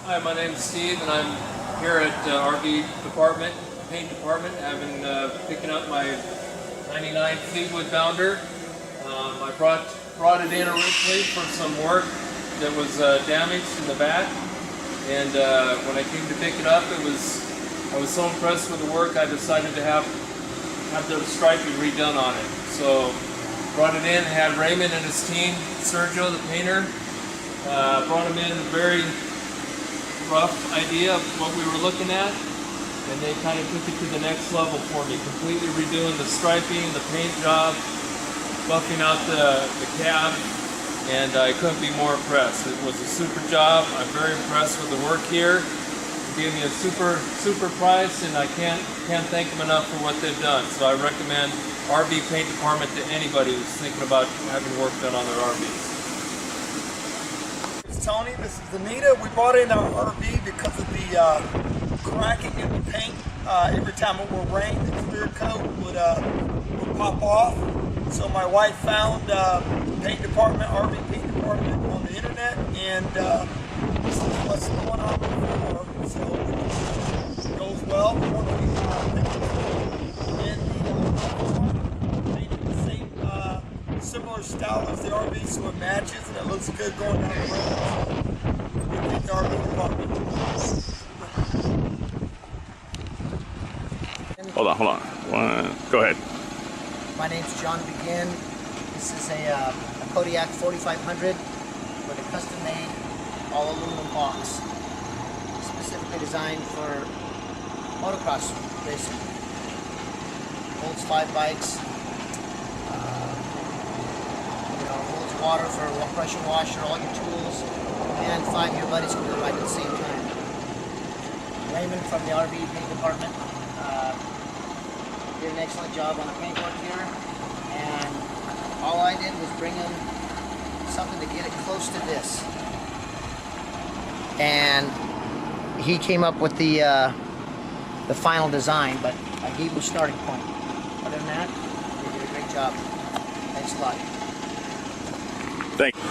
Hi, my name is Steve, and I'm here at RV department, paint department, picking up my '99 Fleetwood Bounder. I brought it in originally for some work that was damaged in the back, and when I came to pick it up, I was so impressed with the work I decided to have the striping redone on it. So brought it in, had Raymond and his team, Sergio the painter, brought him in a very rough idea of what we were looking at, and they kind of took it to the next level for me, completely redoing the striping, the paint job, buffing out the cab, and I couldn't be more impressed. It was a super job. I'm very impressed with the work here. They gave me a super price, and I can't thank them enough for what they've done. So I recommend RV paint department to anybody who's thinking about having work done on their RVs. Tony, this is Anita. We brought in our RV because of the cracking in the paint. Every time it would rain, the clear coat would pop off. So my wife found paint department, RV paint department on the internet, and this is what's going on before. So it goes well. We want to painted the same similar style as the RV, so it matches and it looks good going down the road. We paint the RV department. Hold on. Go ahead. My name's John Begin. This is a Kodiak 4500 with a custom-made all-aluminum box, specifically designed for motocross racing. Holds 5 bikes. Holds water for a pressure washer, all your tools, and 5 of your buddies can ride at the same time. Raymond from the RV paint department did an excellent job on the paintwork here, and all I did was bring him something to get it close to this, and he came up with the final design, but I gave him a starting point. Other than that, they did a great job. Thanks a lot. Thank you.